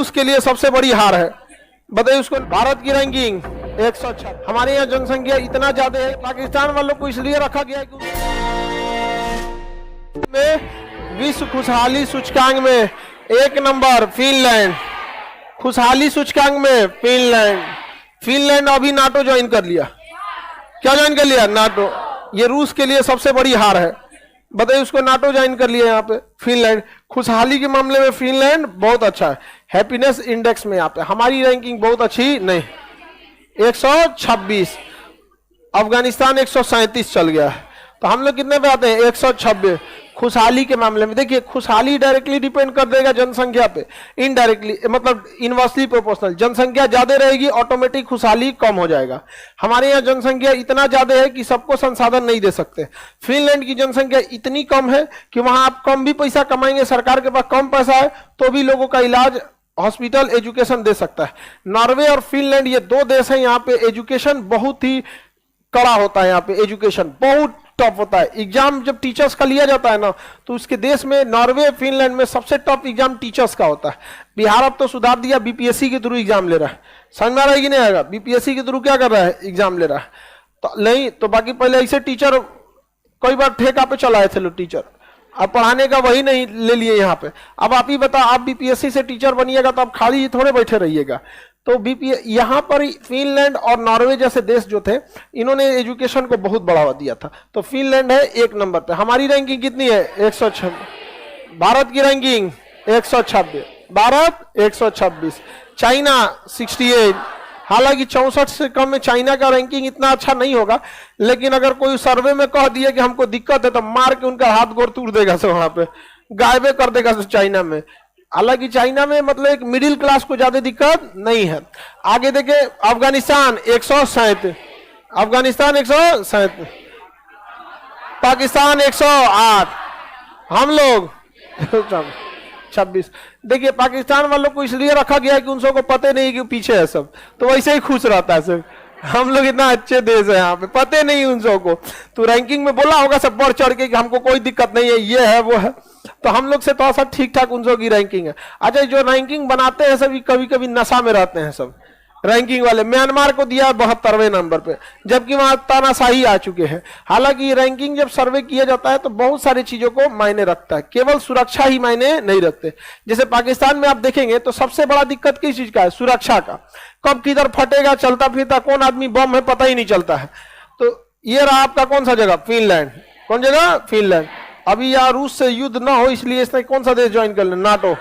उसके लिए सबसे बड़ी हार है। बताइए उसको। भारत की रैंकिंग 106। हमारे यहाँ जनसंख्या इतना ज्यादा है, पाकिस्तान वालों को इसलिए रखा गया है कि में विश्व खुशहाली सूचकांक में 1 नंबर फिनलैंड। खुशहाली सूचकांक में फिनलैंड अभी नाटो ज्वाइन कर लिया। क्या ज्वाइन कर लिया? नाटो। ये रूस के लिए सबसे बड़ी हार है। बताइए उसको, नाटो ज्वाइन कर लिया यहाँ पे फिनलैंड। खुशहाली के मामले में फिनलैंड बहुत अच्छा है। हैप्पीनेस इंडेक्स में यहाँ पे हमारी रैंकिंग बहुत अच्छी नहीं, 126। अफगानिस्तान 137 चल गया है, तो हम लोग कितने पे आते हैं? 126। खुशहाली के मामले में देखिए, खुशहाली डायरेक्टली डिपेंड कर देगा जनसंख्या पे, इनडायरेक्टली मतलब इनवर्सली प्रोपोर्शनल। जनसंख्या ज्यादा रहेगी, ऑटोमेटिक खुशहाली कम हो जाएगा। हमारे यहाँ जनसंख्या इतना ज्यादा है कि सबको संसाधन नहीं दे सकते। फिनलैंड की जनसंख्या इतनी कम है कि वहां आप कम भी पैसा कमाएंगे, सरकार के पास कम पैसा है तो भी लोगों का इलाज, हॉस्पिटल, एजुकेशन दे सकता है। नॉर्वे और फिनलैंड ये 2 देश हैं, यहाँ पे एजुकेशन बहुत ही कड़ा होता है। यहाँ पे एजुकेशन बहुत टॉप होता है। एग्जाम जब टीचर्स का लिया जाता है ना, तो उसके देश में नॉर्वे, फिनलैंड में सबसे टॉप एग्जाम टीचर्स का होता है। बिहार अब तो सुधार दिया, बीपीएससी के थ्रू एग्जाम ले रहा है। समझ में आ रहा है कि नहीं आएगा? बीपीएससी के थ्रू क्या कर रहा है? एग्जाम ले रहा है। तो नहीं तो बाकी पहले ऐसे टीचर कई बार ठेका पे चलाए थे लोग टीचर, अब पढ़ाने का वही नहीं ले लिए यहाँ पे। अब आप ही बताओ, आप बीपीएससी से टीचर बनिएगा तो आप खाली थोड़े बैठे रहिएगा। तो यहाँ पर फिनलैंड और नॉर्वे जैसे देश जो थे, इन्होंने एजुकेशन को बहुत बढ़ावा दिया था। तो फिनलैंड है 1 नंबर पे। हमारी रैंकिंग कितनी है? 126। भारत की रैंकिंग 126, भारत 126। चाइना 68। हालांकि 64 से कम में चाइना का रैंकिंग इतना अच्छा नहीं होगा, लेकिन अगर कोई सर्वे में कह दिया कि हमको दिक्कत है तो मार के उनका हाथ गोड़ तोड़ देगा सब, वहां पे गायबे कर देगा सब चाइना में। हालांकि चाइना में मतलब एक मिडिल क्लास को ज्यादा दिक्कत नहीं है। आगे देखे, अफगानिस्तान 137, अफगानिस्तान 137, पाकिस्तान 108, हम लोग 26। देखिए पाकिस्तान वालों को इसलिए रखा गया है कि उन सबको पता नहीं कि पीछे है सब, तो वैसे ही खुश रहता है सब। हम लोग इतना अच्छे देश है, यहाँ पे पते नहीं उन सबको। तो रैंकिंग में बोला होगा सब बढ़ चढ़ के कि हमको कोई दिक्कत नहीं है, ये है वो है, तो हम लोग से थोड़ा सा ठीक ठाक उन सब की रैंकिंग है। अच्छा, जो रैंकिंग बनाते हैं सभी कभी कभी नशा में रहते हैं सब रैंकिंग वाले। म्यांमार को दिया 72वें नंबर पे, जबकि वहां तानाशाही आ चुके हैं। हालांकि रैंकिंग जब सर्वे किया जाता है तो बहुत सारी चीजों को मायने रखता है, केवल सुरक्षा ही मायने नहीं रखते। जैसे पाकिस्तान में आप देखेंगे तो सबसे बड़ा दिक्कत किस चीज का है? सुरक्षा का। कब किधर फटेगा, चलता फिरता कौन आदमी बम है पता ही नहीं चलता है। तो ये रहा आपका कौन सा जगह? फिनलैंड। कौन जगह? फिनलैंड। अभी यहाँ रूस से युद्ध ना हो इसलिए इसने कौन सा देश ज्वाइन कर लिया? नाटो।